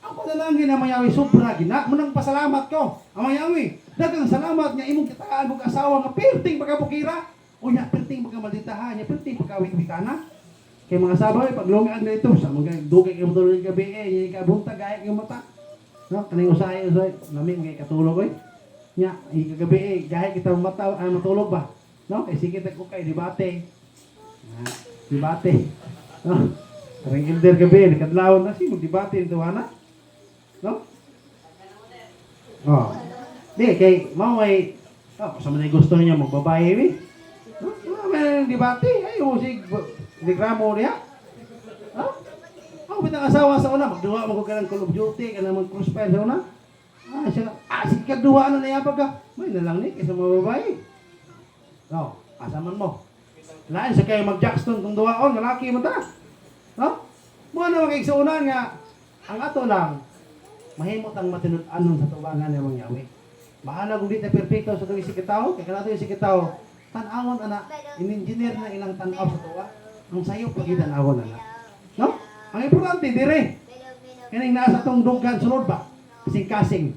Ako na lang namang Yahweh, sobra, gina, munang pasalamat ko. Amang Yahweh, dagang salamat nga imong kitaan mong asawa nga perting pagkapukira. O niya, perting pagkamalditahan, niya, perting pagkawit-witana. Kaya mga sabay, pag lumiag na ito, sa mga dugay kayo matulog gabi, yung kabuntag, gaya yung mata. No? Kanang usay, namin, may katulog, Nya, yung kagabi, gaya kita mata, matulog ba? No? Kaya sige, ko kayo, dibate. Dibate. No? Karang elder gabi, nakadlawon na, si mag-dibate yung tuwana. No? Oh. Di, kay, may, sa mga gusto niya magbabae, eh. No? May debate, ay, reklamo niya. No? Ako bitang asawa sa una, magduwa mo ka ng Call of Duty, ka na mag-crossfire sa una. Sige kagduwa na nayabag ka. May nalang ni, kaysa mga babae. No, asaman mo. Lain sa kayo mag-Jackson kung duwaon, lalaki mo ta. No? Mga na magkiksuunan nga, ang ato lang, mahimot ang matinut-anon sa tubangan ng mga yawi. Bahala kung di na perfecto sa tuwing sikitaw, kaya kanato yung sikitaw, tanawon ana, in-engineer na ilang tanaw sa tuwa, ang sayo pagi tanawon ana. No? Ang importante, dire. Kaya nasa itong dugan, sunod ba? Kasing-kasing.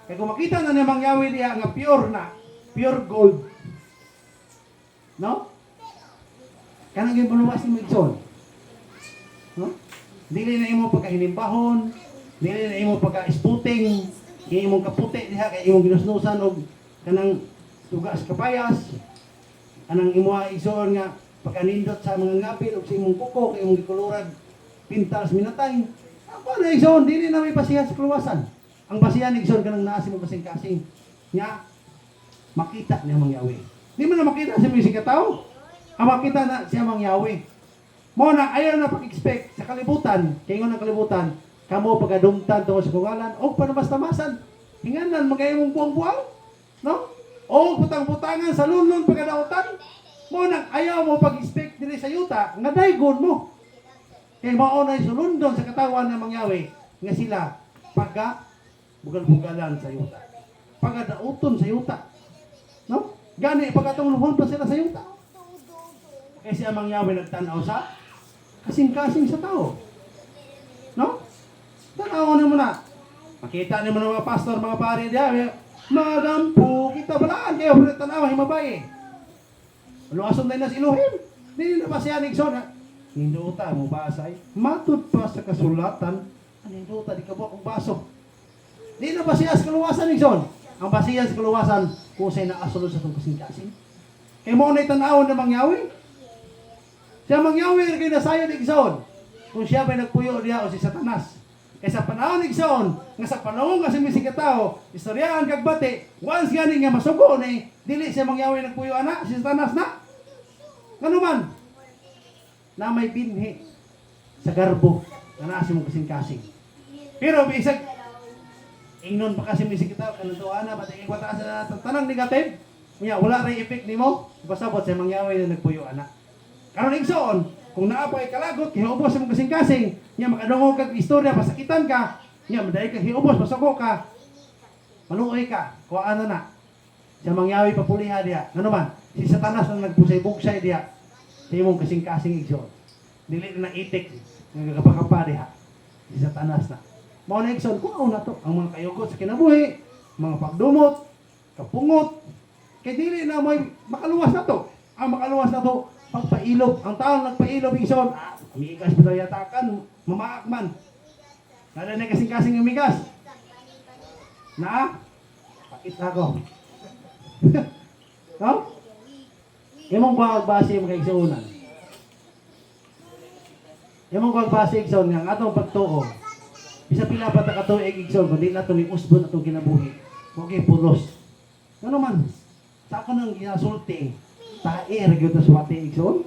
Kaya kung makita na namang yawi niya nga pure gold. No? Kanang yung baluwas ni Magson. No? Dili na imo pagka-hinimbahon, dili na imo pagka-sputing, kaya imong kaputi diha, kaya imong ginusnusan og kanang tugas kapayas, kanang imo igsoon nga pagkanindot sa mga ngapil o sa imong kuko, kaya imong gikulurad pintas minatay. Ako na igsoon, dili na may basihan sa kaluwasan. Ang basihan igsoon kanang naa sa mga kasing-kasing nya makita niya mga yawi. Di mo na makita sa mga sikataw, ang makita na siya mga yawi. Mo na ayaw na pag-expect sa kalibutan, kaya ng kalibutan, kamo pagkadumtan tungkol sa kungalan, o panabas-tamasan, hinganan, magayong buwang-buwang, no? O putang-putangan sa lunlon pagkadautan, mo na ayaw mo pag-expect dili sa yuta, nga daygon mo. Kaya maunay sulundon sa katawan ng mangyawi, nga sila, bugal-bugalan sa yuta. Pagkadauton sa yuta. No? Gani, pagkatulungan pa sila sa yuta. Kasi ang mangyawi nagtanaw sa kasing-kasing sa tao. No? Tanaw mo na. Makita niyo mo ng mga pastor, mga pari diya, magampo, kita balaan kayo, tanaw, himabay. Luason na na si Elohim. Hindi na ba siya nigson, ha? Hinduta mo basay. Matod pa sa kasulatan, ang hinduta, di ka ba kung baso. Hindi na ba siya sa kaluwasan nigson? Ang basihan sa kaluwasan, kung sa'y naasulod sa itong kasing-kasing. Kaya mo na itanawon na mangyawi. Siya mangyawi, kayo na sayo nigson. Kung siya ba'y nagpuyo niya o si Satanas. Kaya sa panahon nigson, nga sa panahon nga si Misikatao, istoryahan kagbati, once gani nga masugo ni, dili siya mangyawi nagpuyo anak, si Satanas na. Ano man? Na may binhi sa garbo na nasa mong kasing-kasing. Pero bisag, ingnon pa kasi Misikatao, kanutuan na, ba't ikwata sa tanang negative, wala rin effect ni mo, pasabot siya mangyawi na nagpuyo anak. Karon igsoon, kung naapay kalagot, hiubos sa mong kasing-kasing, niya makadungog kag istorya, pasakitan ka, niya madali ka hiubos, pasuko ka, maluoy ka, kung ano na, siya mangyawi papuliha diya. Ano man, si Satanas na nagpusay-bugsay diya, sa imong kasing-kasing igsoon. Dili na itik, nagkakapakapa diya, si Satanas na. Mao na igsoon, kung ano na to, ang mga kayugot sa kinabuhi, mga pagdumot, kapungot, kay dili na may makaluwas na to. Ang makaluwas na to, pagpailog. Ang taong nagpailog, igsoon, umigas pa tayo yatakan, mamaak man. Nala na kasing-kasing umigas. Na? Pakita ko. No? Imong ko agbase yung mga igsuunan. Imong ko agbase igsoon nga, atong pagtuo. Bisa pila pa ta katuig igsoon, kundi na ito ni usbon atong kinabuhi. Okay, pulos. Ano man? Sa ako nang ginasulti, tae gyud ta suwate igsoon.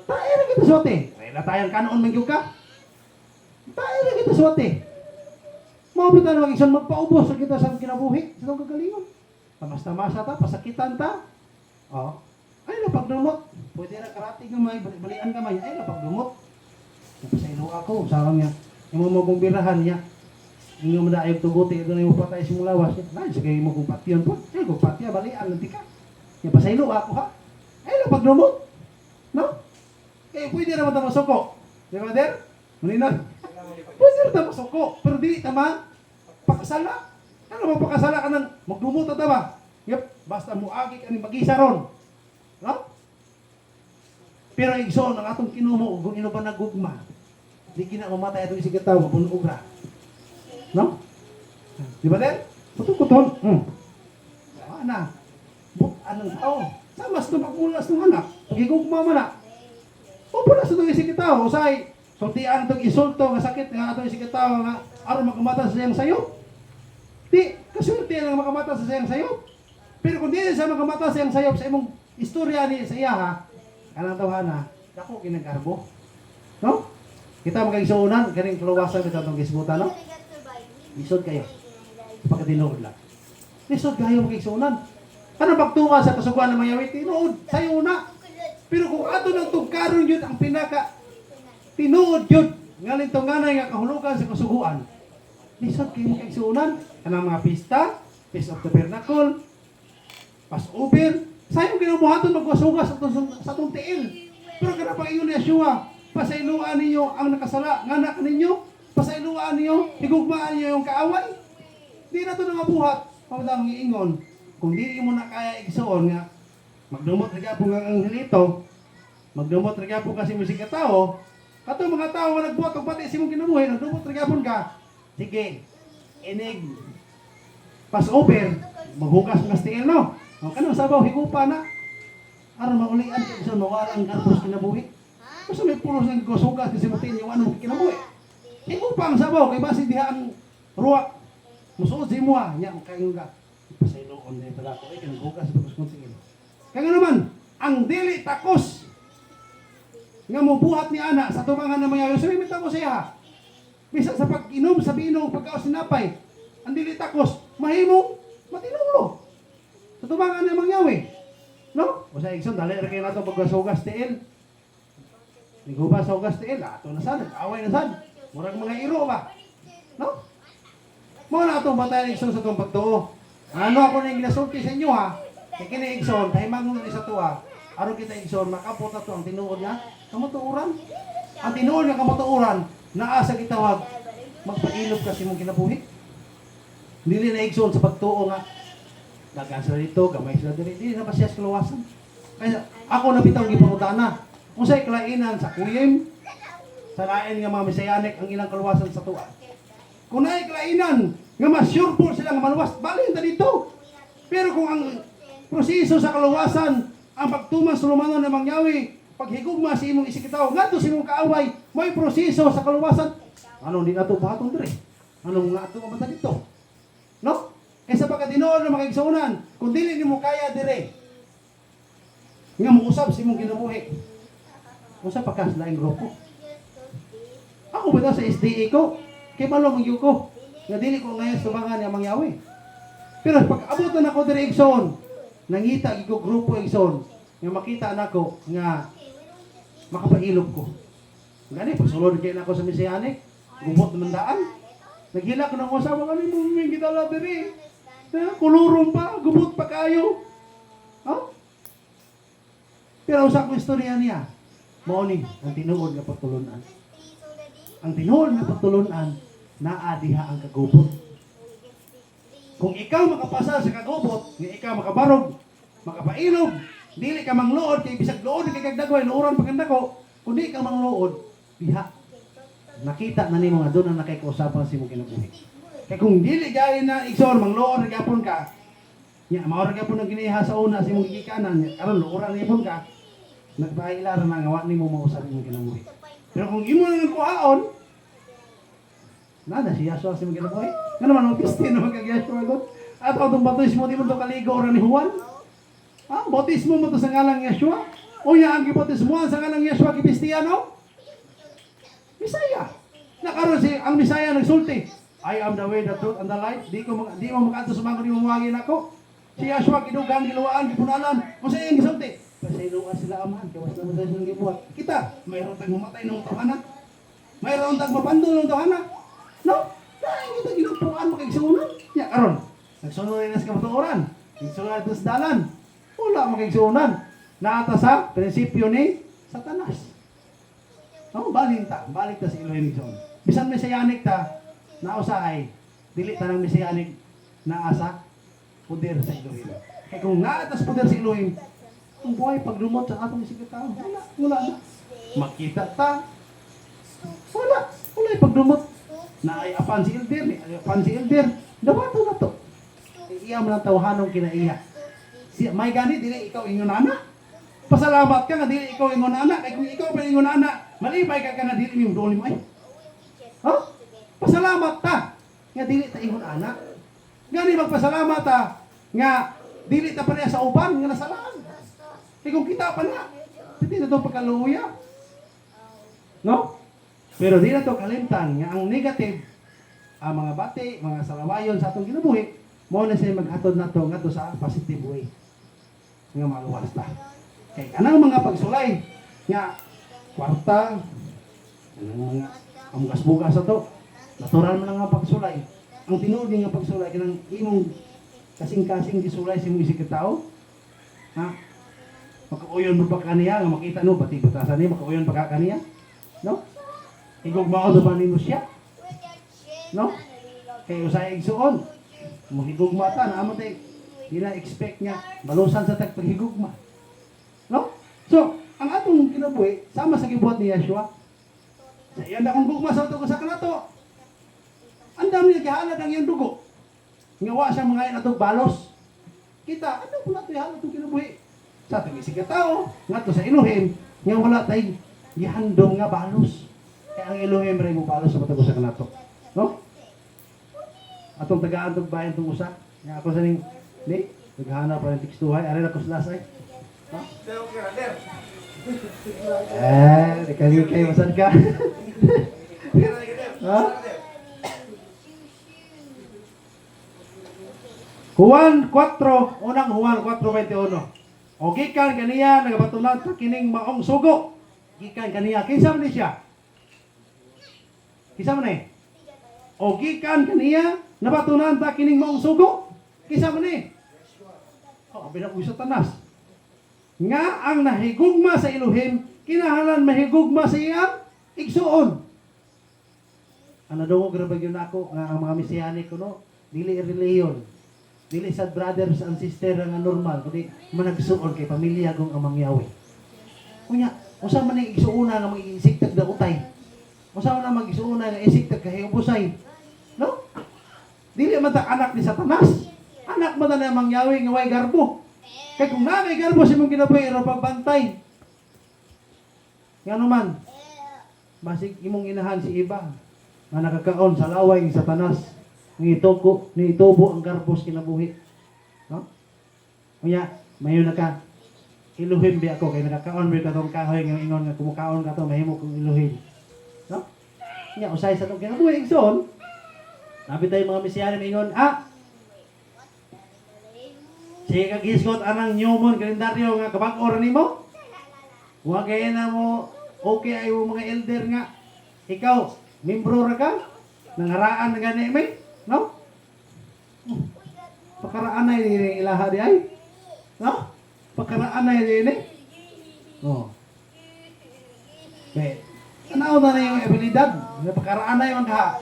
Tae gyud ta suwate. Ay na tayong kanon man gyud ka. Tae gyud ta suwate. Mao bitan mag igsoon magpaubos sa kita sa kinabuhi, sa tong kagalingon. Tamas-tamasa ta, pasakitan ta. Oh. Ay na pagdumot. Pwede ra karate nga may balian ka may. Ay na pagdumot. Napasaylo ako, sarang niya. Yung mo kong birahan niya. Yung mga ayog tuguti, ito na yung patay sa mong lawas. Ay, sige mo kong patiyon po. Ay, kung patiya, balian, nanti ka. Napasaylo ako ha. Ay na pagdumot. No? Kaya pwede naman ta masuko. Di ba, Der? Manina? Pwede naman ta masuko. Pero di tama. Pakasala. Ano ba pakasala ka ng magdumot na ba? Yep, basta muagi ka ni mag-isa ron. No? Pero igsoon, ang atong kinumo, kung ino ba nagugma, di kina mamatay atong isigataw, mapunog ra. No? Di ba din? Kuton. Ana. Anong tao? Sa mas na pagmulas ng anak. Pagigugma man na. Pupulas na itong isigataw. Usay, sultian itong insulto nga sakit nga ato isig tao nga aron makamata sa siyang sayo. Di kasulti lang makamata sa siyang sayo. Pero kung di sa makamata sa siyang sayo sa imong istorya ni sa iya ha, kanang tawhana, dako ginagarbo. No? Kita magkaigsuunan kaning kalawasan kita tong gisbuta no. Lisod kayo. Pagkatinuod lang. Lisod kayo magkaigsuunan. Ano pagtunga sa kasuguan ng mayawi tinuod sayo na. Pero kung ato nang tugkaron yun ang pinaka tinuod yun ngalin tunganay nga kahulugan sa kasuguan. Lisod kayo magkaigsuunan kanang mga pista, Feast of Tabernacle, Passover, sayang ginabuhaton magwasugas sa itong tiil. Pero kada pang inyo ni Yeshua, pasailuan ninyo ang nakasala, nganak ninyo, pasailuan ninyo, higugmaan ninyo yung kaaway. Di na ito nangabuhat. Pagdang iingon, kung di mo na kaya igsoon nga, magdumot rin po ang angelito, magdumot rin po kasi musik ka tao, kato mga tao nga nagbuhat o pati si mong kinabuhi, nagdumot rin po ka, sige, inig, Passover, maghugas ng tiil, no? O kanang sabaw, higupa na. Aron maulian ka isa mawala ang garbos kinabuhi. Kasi may pulos ng gusugas kasi mutin yung ano kinabuhi. Higupa ang sabaw, kay basi diha ang ruwa. Musuot si mua, nya kayo ka. Pasayloon din pala ko, kanang hugas sa pagkos kong tingin. Kaya nga naman, ang dili takos nga mubuhat ni ana sa tubangan ng mga sabi mita ko siya. Bisa sa pag-inom sa binom, pagkaos sinapay, ang dili takos, mahimo, matinulo. Sa tubangan ng mangyawi. No? O sa igsoon, dali rin kayo natin pagkasugas tiil. Niguba sa ugas tiil, ato na sad, away na sad. Murag mga iro ba? No? Mga na itong batay igsoon sa itong pagtuo. Ano ako na yung ginasulti sa inyo ha? Kaya kini igsoon, tahimangon na sa tuwa. Araw kita igsoon, makapot na ito ang tinuod niya. Kamutuuran. Ang tinuod niya kamutuuran, naasa kitawag, magpailog kasi mong kinabuhi. Dili na igsoon sa pagtuo nga. Dagan sila dito, gamay sila dito, hindi na pa siya kalawasan. Kaya ako nabitaw ng ipangutana. Kung sa'y kalainan sa kuyim, sa lain nga mga Messianic ang ilang kalawasan sa tuwa. Kung na'y kalainan, nga mas sure po sila nga maluwas, balin na dito. Pero kung ang proseso sa kalawasan, ang pagtuman sa lumano ng mangyawi, paghigugma sa imong isikitaw, nga to sa imong kaaway, may proseso sa kalawasan. Ano, hindi na ito bahatong dire? Ano nga ito kamata dito? No? Kaysa pagkatinoon na makigsunan, kung dili ni mo kaya dire, nga muusap si mong kinabuhi. Usap pa ka sa laing grupo. Ako ba daw sa SDA ko? Kay malo ang yuko. Nga dili ko ngayon sumangan niya mangyawi. Pero pag abot na ako dire igsoon, nangita ko grupo igsoon, nga makita nako nga makapailog ko. Gani pagsulod kay nako sa Messianic, gubot naman daan. Naghila ko ng usawa kami mong gidala dire. Kulurong pa, gubot pa kayo. Oh? Pero sa akong istorya niya, mauni, ang tinuod na pagtulunan. Ang tinuod na pagtulunan, naadiha ang kagubot. Kung ikaw makapasa sa kagubot, nga ikaw makabarog, makapainog, dili ka mangluod, kay bisag luod, kay kagdagway, luoran pagkandako, kung di ka mangluod, diha. Nakita na ni mga doon na nakikausapan si mong kinabuhi. Kaya kung dili gaya na igsoon, mangloon, nagapon ka, ya, maura gapon ang giniha sa una si mong gigikanan, karon luoran nipon ka, nagpahila na ngawa ni mo mausap mong kinabuhi. Pero kung imo na ng kuhaon, nada si Yahshua si mong kinabuhi. Nga naman, ang pisti naman kag Yahshua doon. At ako itong bautismo, di mo ito kaligo oran ni Juan. Ha? Bautismo mo ito sa ngalang Yahshua? O yan, ang bautismo sa ngalang Yahshua, kipistiano? Misaya. Nakaroon si, ang Misaya nagsulti. I am the way, the truth, and the life. Di mo makaanto sa mga mawangin ako. Si Yahshua, kinugang, giluwaan, gipunalan. Kung sa iyong gisulti. Kasi iluwa sila amahan. Kawas naman sa isang gibuhat. Kita, mayroon tayong mamatay ng tawhana. Mayroon tayong mapandol ng tawhana. No? Dahil kita ginupuan makigsunan. Ya, karon. Nagsunod rin na sa kamatuoran. Nagsunod rin sa dalan. Wala makigsunan. Naata sa prinsipyo ni Satanas. No? Balik ta sa Elohim Gizon. Bisan Messianic ta, nausahay, dili tanang Messianic naasa poder sa Elohim. Kaya kung naatas poder sa Elohim, ang buhay paglumot sa atong isikita, wala na. Makita ta, wala yung paglumot. Na ay apan si Elder, dawato na to. Iya mo lang tawhanong kinaiya. May gani, dili ikaw ingon anak. Pasalamat ka nga, dili ikaw ingon anak. Kaya kung ikaw pa ingon anak, Malipay ka na dili yung duli mo ay. Ha? Pasalamat ta. Nga dili ta ingon anak. Gani magpasalamat ta nga dili ta pa niya sa uban nga nasalaan. Kung kita pa na, hindi na ito pagkaluya. No? Pero di na ito kalimtan nga ang negative, ang mga bati, mga salawayon sa atong kinabuhi, mo na siya maghatod na ito nga sa positive way. Nga maluwas ta. Kaya anang mga pagsulay nga kwarta, anang mga amugas-bugas sa ito, natural mo lang nga pagsulay. Ang tinuod nga pagsulay, kanang imong kasing-kasing gisulay sa imong isig tao, ha? Makauyon mo pa kaniya, nga makita no, pati batasan niya, makauyon pa ka kaniya. No? Higugmao do ba nimo siya? No? Kaya usay igsuon. Mo higugma ta, naamo tay dila expect niya balusan sa tagpaghigugma. No? So, ang atong kinabuhi, sama sa gibuhat ni Yeshua. Sa iyan akong gugma sa ito sa kanato. Ang dami naghahalad ang iyong dugo. Nga wa siya mga atong balos. Kita, ano po nato ihalad itong kinabuhi? Sa atong isig ka tao, nga to sa Elohim, nga wala tay gihandom nga balos. Kaya ang Elohim rin mo balos sa matag sa kanato. No? Atong tagaan itong bayan itong usa. Nga ako sa ning, di, naghana pa ng tikstuhay, aray na kuslasay. Ha? Di kayo masan ka. Ha? Juan 4, unang Juan 4:21. O gikan kaniya nagabatulan sa kining maong sugo. Gikan kaniya kinsa man ni siya? Kinsa man ni? O gikan kaniya nabatulan ta kining maong sugo. Kinsa man ni? Oh, binabuhi sa tanas. Nga ang nahigugma sa Elohim, kinahanglan mahigugma sa iyang igsuon. Ano daw grabag yun ako nga ang mga Mesianic no, dili reliyon. Dili sa brothers and sister nga normal, kundi managsuon kay pamilya kong amang Yahweh. Kunya, usa man ning igsuuna nga mag-isigtag da utay. Usa man mag-igsuuna nga isigtag kahiyubusay. No? Dili man ta anak ni Satanas. Anak man ta na amang Yahweh nga way garbo. Kay kung na may garbo si mong kinabuhi ro pagbantay. Ngano man? Basig imong inahan si iba nga nakakaon sa laway ni Satanas. Ni itubo ang garbos kinabuhi. No? Kunya, mayon na ka. Iluhin bi ako kay nakakaon bi katong kahoy nga ingon nga kumukaon ka to mahimo kong iluhin. No? Kunya usay sa tong kinabuhi igsoon. Sabi tayo mga Mesiano ingon, sige kagisgot anang Newmon kalendaryo nga kabag-o ra nimo. Wa kay na mo okay ay mga elder nga. Ikaw, membro ra ka? Nangaraan nga ni may? No? Pakaraan na yung ilaha di ay? No? Pakaraan na yun eh? Oh. Okay. Tanaw na yung abilidad. Pakaraan na yung kaha.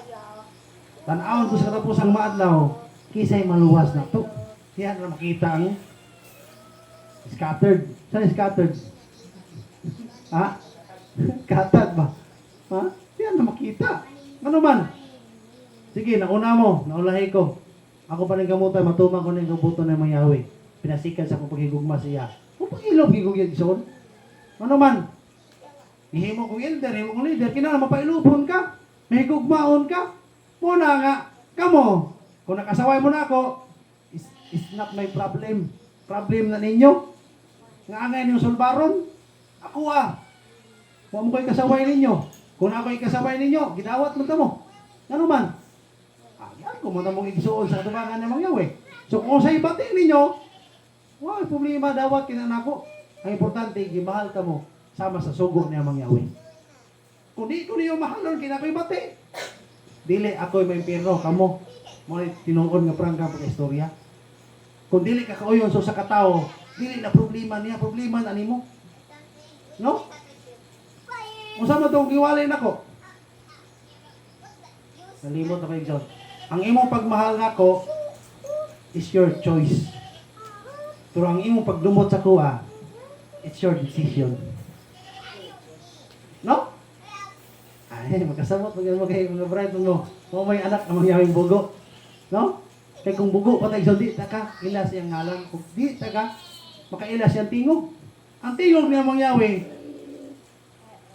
Tanaw ko sa katapusang maadlaw. Kisay maluwas na to. Yan na makita ang scattered. Saan scattered? Ha? Scattered ba? Ha? Yan na makita. Ano man? Sige, nauna mo, naulahi ko. Ako pa rin gamutan, matuman ko ng kabuto ng mga Yahweh. Pinasikan sa kong paghigugma siya. Kung pag-ilog, higugyan son. Ano man? Ihimo kong elder, ihimo kong leader, kinala mapailubon ka. Mahigugmaon ka. Muna nga, kamo. Kung nakasaway mo na ako, it's not my problem. Problem na ninyo. Nga angay niyong sulbaron. Ako Huwag mo ko'y kasaway ninyo. Kung ako'y kasaway ninyo, gidawat mo mo. Ano man? Kung mo na mong igsuon sa katubangan ng mga Yahweh. So kung sa ibati ninyo, wala problema dawat kinanako. Ang importante, gimahal ka mo sama sa sugo niya mga Yahweh. Kung di ko niyo mahalon, kinakoy bati. Dili ako'y may impirno, kamo. Mo tinuod nga prangka pag-istorya. Kung dili ka kauyon so sa katao, dili na problema niya, problema na nimo. No? Kung saan mo itong giwalay nako? Nalimot na kayo dyan. Ang imong pagmahal nako is your choice. Pero ang imong pagdumot sa kuha, it's your decision. No? Ay, magkasamot mga bright mo. Kung may anak na mangyawing bugo. No? Kaya kung bugo patay so di taka, ilas yung ngalan. Kung di taka, makailas yung tingog. Ang tingog niya mangyawi,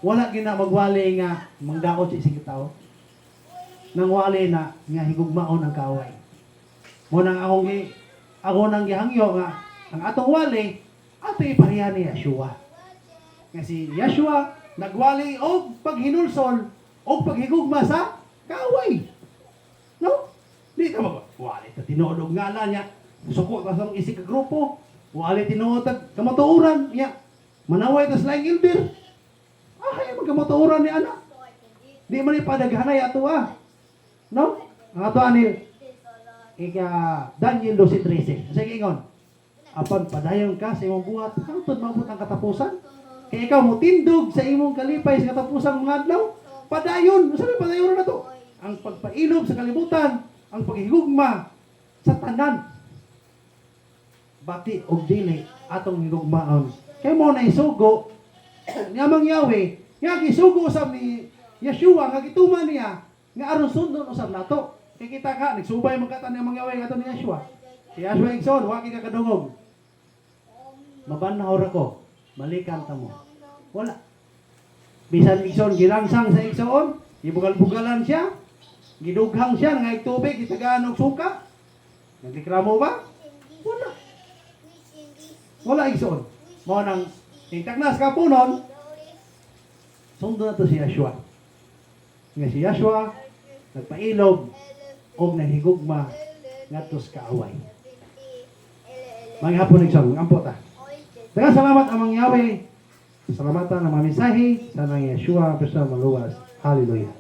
wala gina magwali nga mangdaot si sige tao. Nang wali na nga higugmaon ang kaaway. Mo nang ako nang gihangyo nga ang atong wali ato ipareha ni Yeshua. Kasi Yeshua nagwali og paghinulsol og paghigugma sa kaaway. No? Di ka wali ta tinuod og ngalan niya. Suko ta sa isig ka grupo. Wali tinuod kamatuoran niya. Manaway ta sa laing ildir. Ay magkamatuoran ni ana. Di man ipadaghanay ato No? Ang ato ani Daniel 12:13. Sige ingon. Apan padayon ka sa imong buhat, hangtod maabot ang katapusan. Kaya ikaw mo tindog sa imong kalipay sa katapusan mga adlaw. Padayon, usa may padayon na to. Ang pagpailob sa kalibutan, ang paghigugma sa tanan. Bati og dili atong higugmaon. Kay mo na isugo niyamang Yahweh, nga gisugo usab ni Yeshua nga gituman niya nga aron sundon usab nato. Kay kita ka nagsubay man kata niyamang Yahweh ato ni Yeshua. Si Yeshua igsoon, wa ka kadungog. Mabanhaw ra ko, balikan ta mo. Wala. Bisan igsoon girangsang sa igsoon, gibugal-bugalan siya, gidughang siya nga tubig gitagaan og suka. Nagreklamo ba? Wala. Wala igsoon. Mao nang tingtagnas ka punon, sundo na to si Yeshua. Nga si Yeshua, nagpailob o naghigugma ngadto sa kaaway. Mga hapon igsoon, ampo ta. Daghang salamat amang Yahweh. Salamatan ang mga mensahe sa nang Yeshua, Kristo maluwas. Hallelujah.